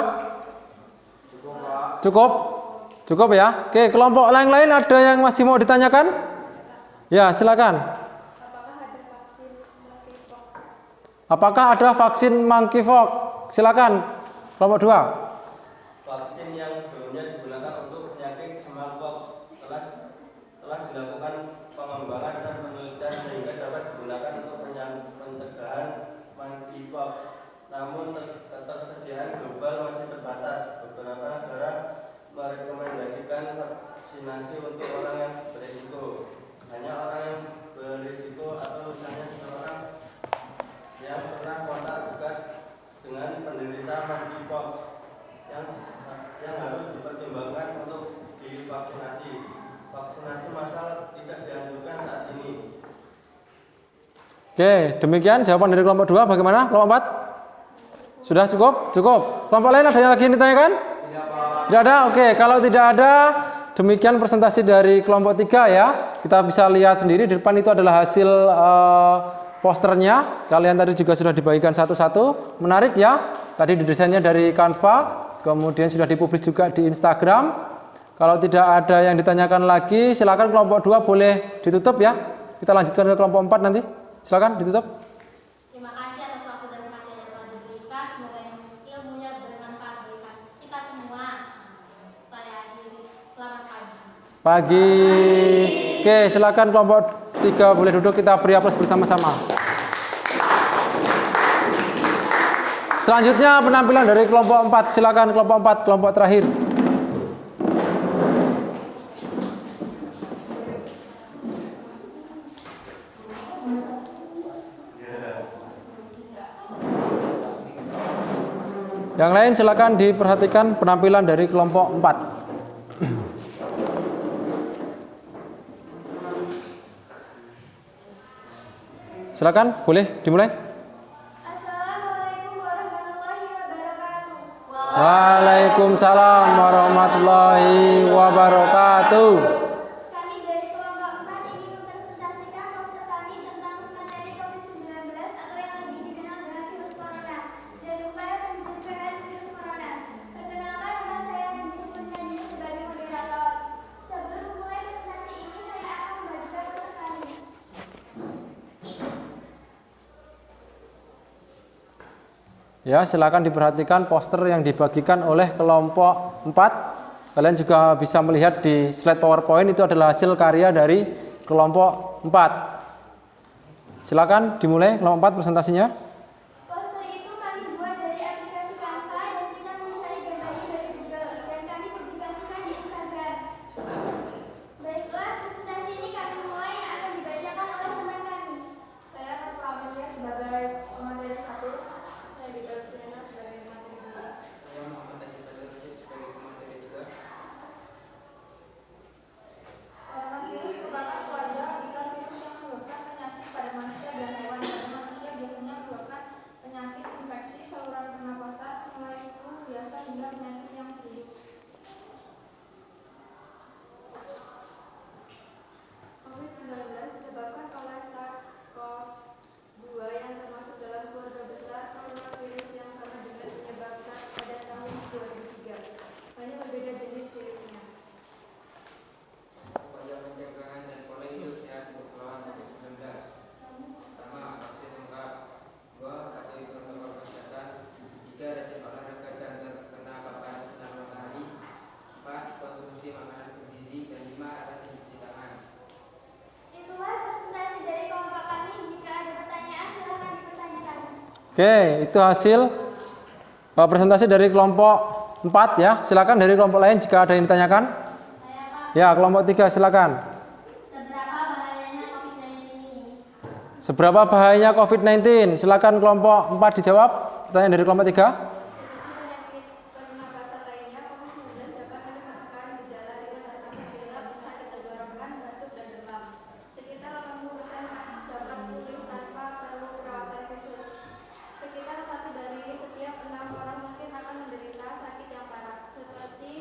Speaker 1: Cukup? Cukup ya? Oke, kelompok lain ada yang masih mau ditanyakan? Ya, silakan. Apakah ada vaksin monkeypox? Silakan, kelompok 2.
Speaker 7: Vaksin yang sebelumnya digunakan untuk penyakit smallpox telah dilakukan pengembangan dan penelitian sehingga dapat digunakan untuk pencegahan monkeypox. Namun ketersediaan global masih terbatas. Beberapa negara merekomendasikan vaksinasi untuk orang yang berisiko. Hanya orang yang berisiko atau misalnya seseorang yang pernah kontak dekat dengan penderita monkeypox
Speaker 1: Oke, demikian jawaban dari kelompok 2. Bagaimana kelompok 4? Sudah cukup? Cukup. Kelompok lain ada yang lagi yang ditanyakan? Tidak ada? Oke, kalau tidak ada, demikian presentasi dari kelompok 3 ya. Kita bisa lihat sendiri di depan itu adalah hasil posternya. Kalian tadi juga sudah dibagikan satu-satu. Menarik ya. Tadi didesainnya dari Canva, kemudian sudah dipublis juga di Instagram. Kalau tidak ada yang ditanyakan lagi, silakan kelompok 2 boleh ditutup ya. Kita lanjutkan ke kelompok 4 nanti. Silakan ditutup.
Speaker 6: Terima kasih atas waktu dan perhatian yang telah diberikan. Semoga ilmunya bermanfaat bagi kita semua. Saya akhiri. Selamat pagi.
Speaker 1: Pagi. Oke, silakan kelompok 3 boleh duduk, kita beri aplaus bersama-sama. Selanjutnya penampilan dari kelompok 4. Silakan kelompok 4, kelompok terakhir. Yang lain silakan diperhatikan penampilan dari kelompok 4. Silakan, boleh dimulai.
Speaker 3: Assalamualaikum warahmatullahi wabarakatuh.
Speaker 1: Waalaikumsalam warahmatullahi wabarakatuh.
Speaker 3: Kami dari kelompok 4 ingin mempresentasikan poster kami tentang materi COVID-19 atau yang lebih dikenal dengan virus corona dan upaya pencegahan virus corona. Perkenalkan, nama saya Budi Suryani sebagai moderator. Sebelum memulai presentasi ini, saya akan membagikan poster kami.
Speaker 1: Ya, silakan diperhatikan poster yang dibagikan oleh kelompok 4. Kalian juga bisa melihat di slide PowerPoint, itu adalah hasil karya dari kelompok 4. Silakan dimulai kelompok 4 presentasinya.
Speaker 3: Poster itu kami buat dari aplikasi Canva dan kita mencari gambarnya dari Google dan kami publikasikan di Instagram. Baiklah, presentasi ini kami mulai yang akan dibacakan oleh teman kami.
Speaker 5: Saya Nova Amelia sebagai pemateri 1. Saya Dita Triana sebagai pemateri 2.
Speaker 2: Saya Muhammad Ajib Badrudin sebagai pemateri 3.
Speaker 5: Virus merupakan keluarga besar virus yang menyebabkan penyakit pada manusia dan hewan. Pada manusia biasanya menyebabkan penyakit infeksi saluran pernapasan, mulai flu biasa hingga penyakit yang serius. COVID-19 disebabkan oleh SARS-CoV-2 yang termasuk dalam keluarga besar coronavirus yang sama dengan penyebab SARS pada tahun 2003. Hanya berbeda jenis virusnya.
Speaker 2: Upaya pencegahan dan pola hidup sehat untuk melawan COVID-19. Pertama, vaksin lengkap. 2, patuhi protokol kesehatan. 3, rajin olahraga dan terkena paparan sinar matahari. 4, konsumsi makanan bergizi. Dan 5, rajin cuci tangan.
Speaker 3: Itulah presentasi dari kelompok kami. Jika ada pertanyaan, silakan dipertanyakan.
Speaker 1: Oke, itu hasil presentasi dari kelompok 4 ya. Silakan dari kelompok lain jika ada yang ditanyakan. Ya, kelompok 3 silakan.
Speaker 6: Seberapa bahayanya COVID-19 ini?
Speaker 1: Seberapa bahayanya COVID-19? Silakan kelompok 4 dijawab. Pertanyaan dari kelompok 3.
Speaker 5: Seperti penyakit pernapasan lainnya, COVID-19 dapat menimbulkan gejala ringan termasuk pilek, sakit tenggorokan, batuk, dan demam. Sekitar 80% kasus dapat pulih tanpa perlu perawatan khusus. Sekitar 1 dari setiap 6 orang mungkin akan menderita sakit yang parah, seperti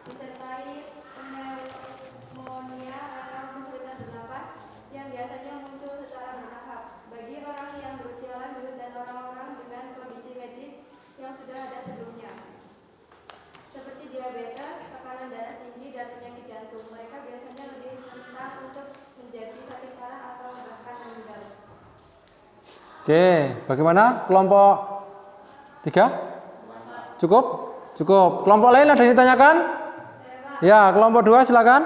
Speaker 5: disertai pneumonia atau kesulitan bernapas yang biasanya muncul secara bertahap bagi orang yang berusia lanjut dan orang-orang dengan kondisi medis yang sudah ada sebelumnya, seperti diabetes, tekanan darah tinggi, dan penyakit jantung. Mereka biasanya lebih rentan untuk menjadi sakit parah atau bahkan meninggal.
Speaker 1: Oke, bagaimana kelompok 3? Cukup? Cukup. Kelompok lain ada yang ditanyakan? Ya, kelompok 2 silakan.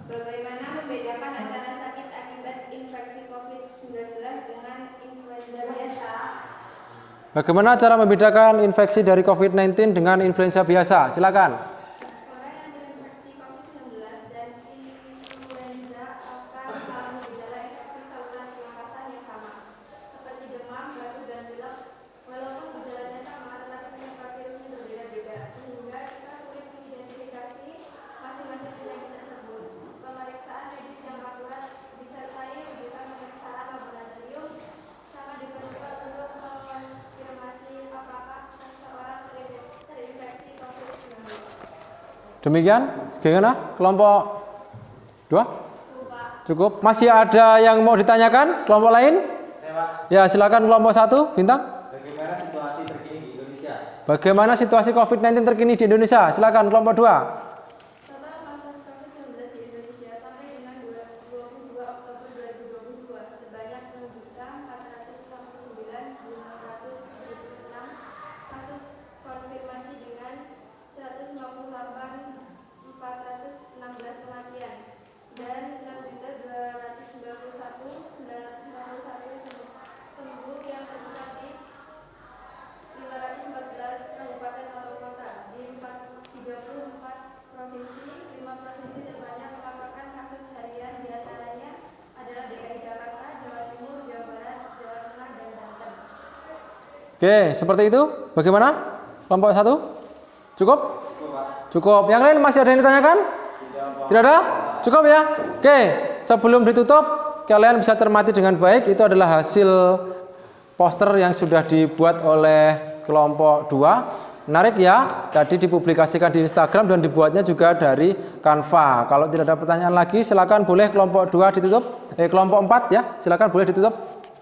Speaker 3: Bagaimana membedakan antara sakit akibat infeksi COVID-19 dengan influenza biasa?
Speaker 1: Bagaimana cara membedakan infeksi dari COVID-19 dengan influenza biasa? Silakan.
Speaker 5: Orang yang terinfeksi COVID-19 dan influenza akan mengalami gejala infeksi saluran pernapasan yang sama, seperti demam, batuk, dan pilek. Walaupun gejalanya sama, tetapi penyebab virusnya berbeda-beda, sehingga kita sulit mengidentifikasi masing-masing penyakit tersebut. Pemeriksaan medis yang akurat disertai rujukan pemeriksaan laboratorium
Speaker 1: Demikian, bagaimana? Kelompok 2? Cukup. Masih ada yang mau ditanyakan? Kelompok lain? Ya, silakan kelompok 1, Bintang.
Speaker 7: Bagaimana situasi terkini di Indonesia?
Speaker 1: Bagaimana situasi COVID-19 terkini di Indonesia? Silakan kelompok 2.
Speaker 5: Total kasus COVID-19 di Indonesia sampai dengan 22 Oktober 2022 sebanyak 6.449.676 kasus konfirmasi dengan 158.416 kematian dan 6.291.991 sembuh yang terpusat di 514 kabupaten atau kota di 34 provinsi. 5 provinsi terbanyak melaporkan kasus harian, diantaranya adalah DKI Jakarta, Jawa Timur, Jawa Barat, Jawa Tengah, dan Banten.
Speaker 1: Oke, seperti itu. Bagaimana? Kelompok 1? Cukup? Cukup. Yang lain masih ada yang ditanyakan? Tidak ada? Cukup ya? Oke, sebelum ditutup, kalian bisa cermati dengan baik. Itu adalah hasil poster yang sudah dibuat oleh kelompok 2. Menarik ya, tadi dipublikasikan di Instagram dan dibuatnya juga dari Canva. Kalau tidak ada pertanyaan lagi, silakan boleh kelompok 2 ditutup. Kelompok 4 ya, silakan boleh ditutup.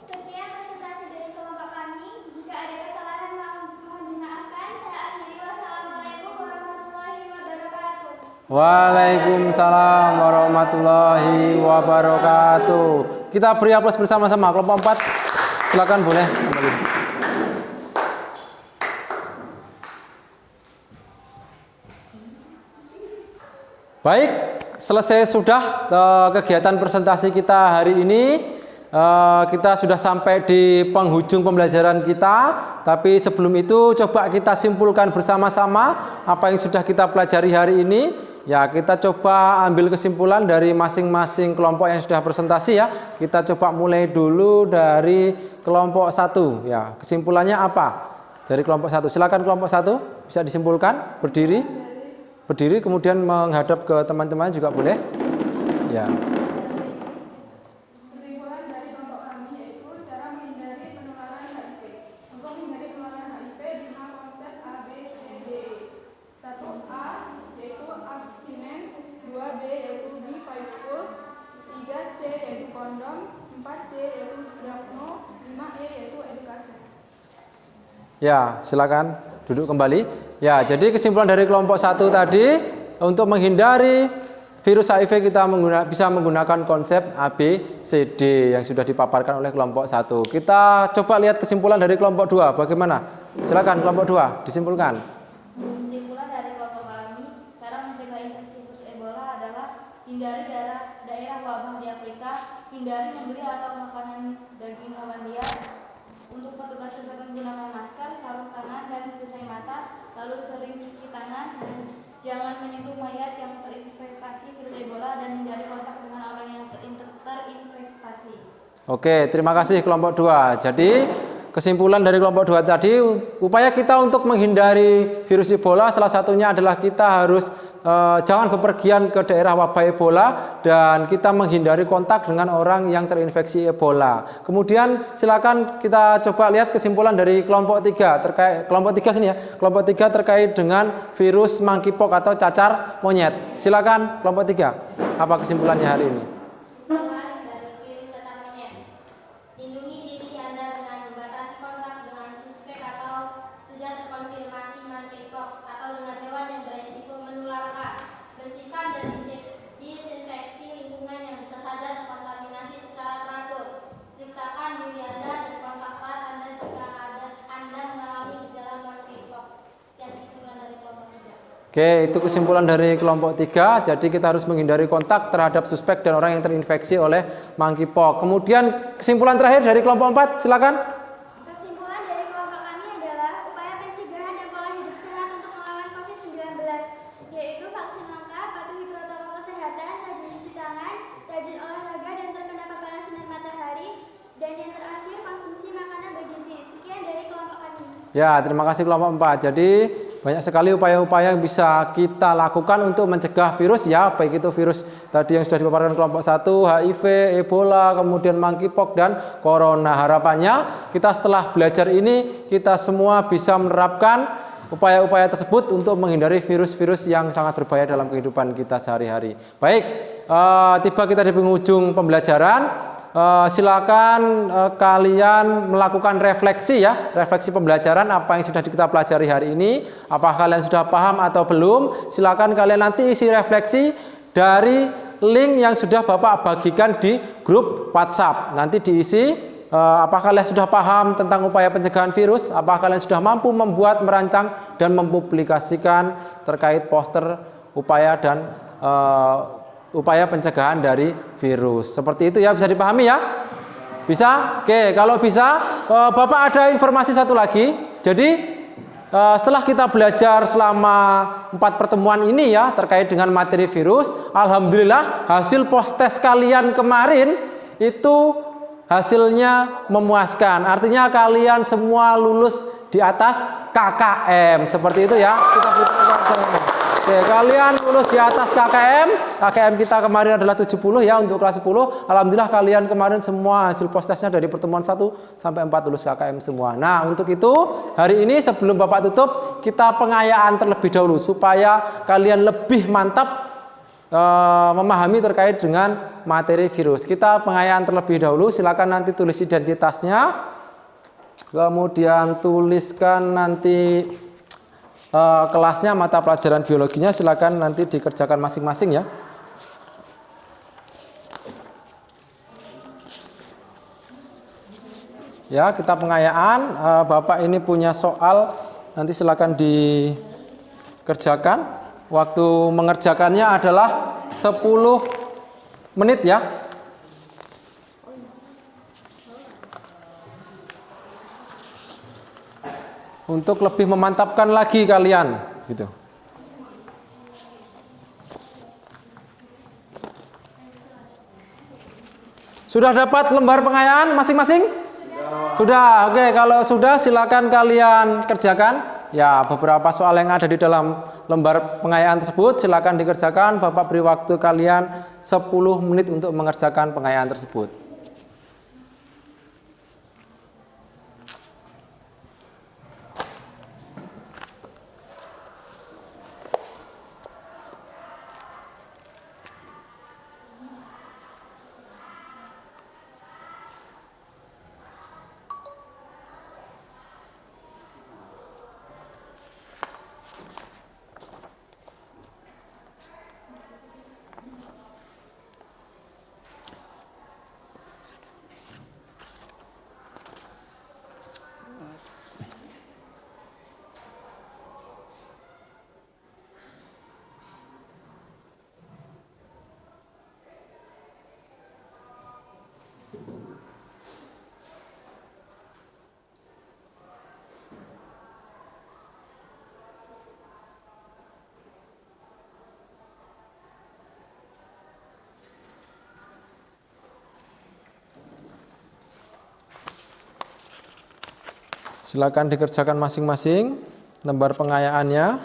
Speaker 3: Sekian presentasi dari kelompok kami. Jika ada kesalahan mohon dimaafkan. Saya akhiri. Wassalamualaikum warahmatullahi wabarakatuh.
Speaker 1: Waalaikumsalam warahmatullahi wabarakatuh. Kita beri aplaus bersama-sama kelompok 4. Silakan boleh kembali. Baik, selesai sudah kegiatan presentasi kita hari ini. Kita sudah sampai di penghujung pembelajaran kita. Tapi sebelum itu coba kita simpulkan bersama-sama apa yang sudah kita pelajari hari ini. Ya, kita coba ambil kesimpulan dari masing-masing kelompok yang sudah presentasi ya. Kita coba mulai dulu dari kelompok 1 ya. Kesimpulannya apa? Dari kelompok 1. Silakan kelompok 1 bisa disimpulkan, berdiri. Berdiri kemudian menghadap ke teman-teman juga boleh. Ya.
Speaker 5: Kesimpulan dari kelompok kami yaitu cara menghindari penularan HIV. Untuk menghindari penularan HIV dengan konsep A, B, C, D. 1A yaitu abstinence, 2B yaitu be faithful, 3C yaitu kondom, 4D yaitu don't know, 5E yaitu education.
Speaker 1: Ya, silakan duduk kembali. Ya, jadi kesimpulan dari kelompok 1 tadi, untuk menghindari virus HIV kita bisa menggunakan konsep A, B, C, D yang sudah dipaparkan oleh kelompok 1. Kita coba lihat kesimpulan dari kelompok 2. Bagaimana? Silakan kelompok 2 disimpulkan.
Speaker 6: Kesimpulan dari kelompok kami, cara mencegah infeksi virus Ebola adalah hindari daerah wabah di Afrika, hindari membeli atau makanan daging hewan liar. Untuk petugas kesehatan gunakan masker, sarung tangan, dan perisai mata, lalu sering cuci tangan dan jangan menyentuh mayat yang terinfeksi virus Ebola dan hindari kontak dengan orang yang terinfeksi.
Speaker 1: Oke, terima kasih kelompok 2. Jadi kesimpulan dari kelompok 2 tadi, upaya kita untuk menghindari virus Ebola salah satunya adalah kita harus jangan bepergian ke daerah wabah Ebola dan kita menghindari kontak dengan orang yang terinfeksi Ebola. Kemudian silakan kita coba lihat kesimpulan dari kelompok 3 terkait kelompok 3 sini ya. Kelompok 3 terkait dengan virus monkeypox atau cacar monyet. Silakan kelompok 3. Apa kesimpulannya hari ini?
Speaker 6: Dari virus cacar monyet. Lindungi diri Anda dengan membatasi kontak dengan suspek atau sudah terkonfirmasi monkeypox atau dengan hewan yang beresiko menularkan. Bersihkan dan disinfeksi lingkungan yang bisa saja terkontaminasi secara teratur. Periksakan diri Anda dan kontak erat Anda jika Anda mengalami gejala monkeypox. Sekian kesimpulan dari kelompok 3.
Speaker 1: Oke, itu kesimpulan dari kelompok 3. Jadi kita harus menghindari kontak terhadap suspek dan orang yang terinfeksi oleh monkeypox. Kemudian kesimpulan terakhir dari kelompok 4, silakan.
Speaker 3: Kesimpulan dari kelompok kami adalah upaya pencegahan dan pola hidup sehat untuk melawan COVID-19, yaitu vaksin lengkap, patuhi protokol kesehatan, rajin cuci tangan, rajin olahraga dan terkena paparan sinar matahari, dan yang terakhir konsumsi makanan bergizi. Sekian dari kelompok kami.
Speaker 1: Ya, terima kasih kelompok 4. Jadi banyak sekali upaya-upaya yang bisa kita lakukan untuk mencegah virus ya, baik itu virus tadi yang sudah dipaparkan kelompok 1, HIV, Ebola, kemudian monkeypox dan corona. Harapannya kita setelah belajar ini kita semua bisa menerapkan upaya-upaya tersebut untuk menghindari virus-virus yang sangat berbahaya dalam kehidupan kita sehari-hari. Baik, tiba kita di penghujung pembelajaran. Silakan kalian melakukan refleksi ya, refleksi pembelajaran apa yang sudah kita pelajari hari ini. Apakah kalian sudah paham atau belum? Silakan kalian nanti isi refleksi dari link yang sudah Bapak bagikan di grup WhatsApp. Nanti diisi apakah kalian sudah paham tentang upaya pencegahan virus, apakah kalian sudah mampu membuat, merancang dan mempublikasikan terkait poster upaya dan upaya pencegahan dari virus. Seperti itu ya, bisa dipahami ya? Bisa? Oke, kalau bisa, Bapak ada informasi satu lagi. Jadi, setelah kita belajar selama 4 pertemuan ini ya, terkait dengan materi virus, alhamdulillah hasil post-test kalian kemarin itu hasilnya memuaskan. Artinya kalian semua lulus di atas KKM. Seperti itu ya. Kita Oke, kalian lulus di atas KKM. KKM kita kemarin adalah 70 ya untuk kelas 10. Alhamdulillah kalian kemarin semua hasil post-testnya dari pertemuan 1 sampai 4 lulus KKM semua. Nah, untuk itu hari ini sebelum Bapak tutup, kita pengayaan terlebih dahulu supaya kalian lebih mantap memahami terkait dengan materi virus. Kita pengayaan terlebih dahulu. Silakan nanti tulis identitasnya. Kemudian tuliskan nanti kelasnya, mata pelajaran biologinya, silakan nanti dikerjakan masing-masing ya. Ya, kita pengayaan. Bapak ini punya soal, nanti silakan dikerjakan. Waktu mengerjakannya adalah 10 menit ya. Untuk lebih memantapkan lagi kalian gitu. Sudah dapat lembar pengayaan masing-masing? Sudah. Oke, kalau sudah silakan kalian kerjakan. Ya, beberapa soal yang ada di dalam lembar pengayaan tersebut silakan dikerjakan. Bapak beri waktu kalian 10 menit untuk mengerjakan pengayaan tersebut. Silakan dikerjakan masing-masing lembar pengayaannya.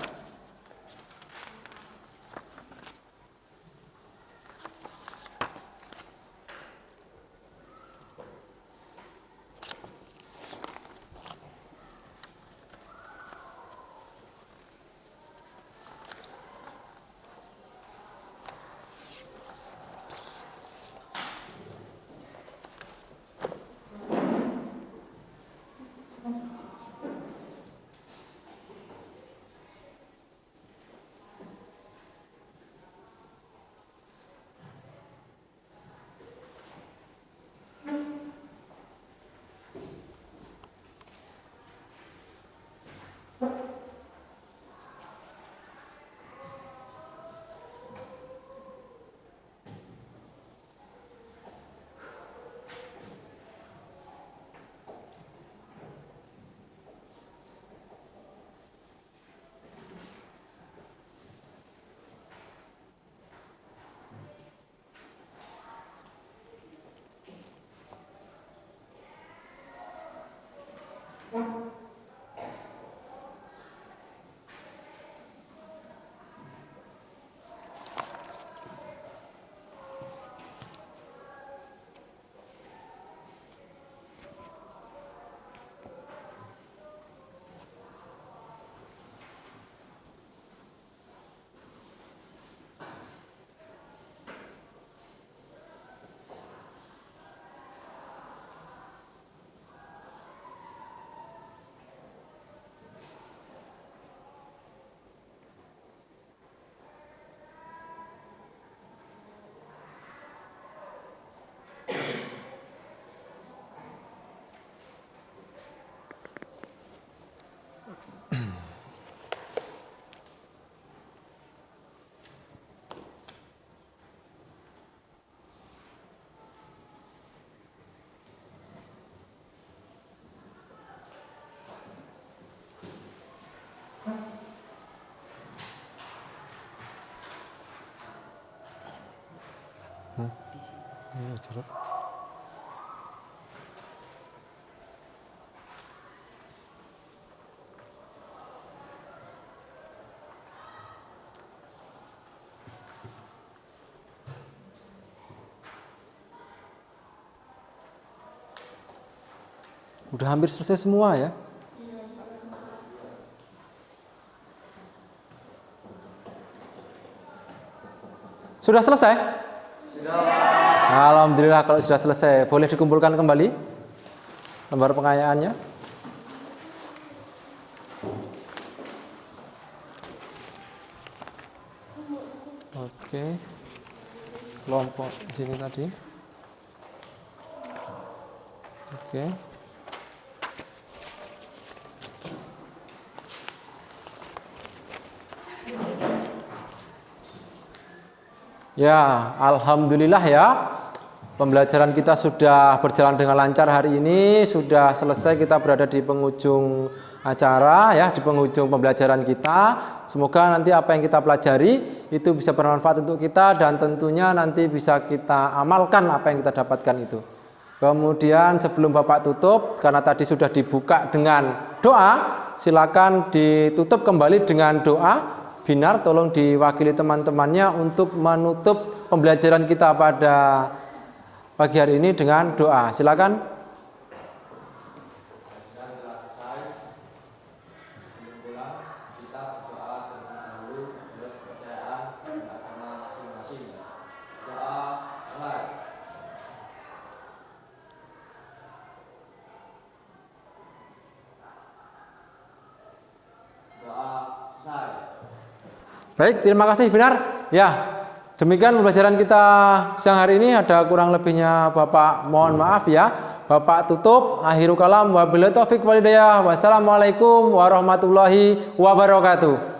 Speaker 1: Ini jeruk. Udah hampir selesai semua ya. Sudah selesai? Sudah. Alhamdulillah kalau sudah selesai. Boleh dikumpulkan kembali lembar pengayaannya. Oke. Kelompok di sini tadi. Oke. Ya, alhamdulillah ya. Pembelajaran kita sudah berjalan dengan lancar hari ini, sudah selesai, kita berada di penghujung acara ya, di penghujung pembelajaran kita. Semoga nanti apa yang kita pelajari itu bisa bermanfaat untuk kita dan tentunya nanti bisa kita amalkan apa yang kita dapatkan itu. Kemudian sebelum Bapak tutup, karena tadi sudah dibuka dengan doa, silakan ditutup kembali dengan doa. Binar, tolong diwakili teman-temannya untuk menutup pembelajaran kita pada pagi hari ini dengan doa. Silakan. Baik, terima kasih Binar. Ya, demikian pembelajaran kita siang hari ini. Ada kurang lebihnya Bapak mohon maaf ya. Bapak tutup. Akhiru kalam wabillahi taufiq walhidayah. Wassalamualaikum warahmatullahi wabarakatuh.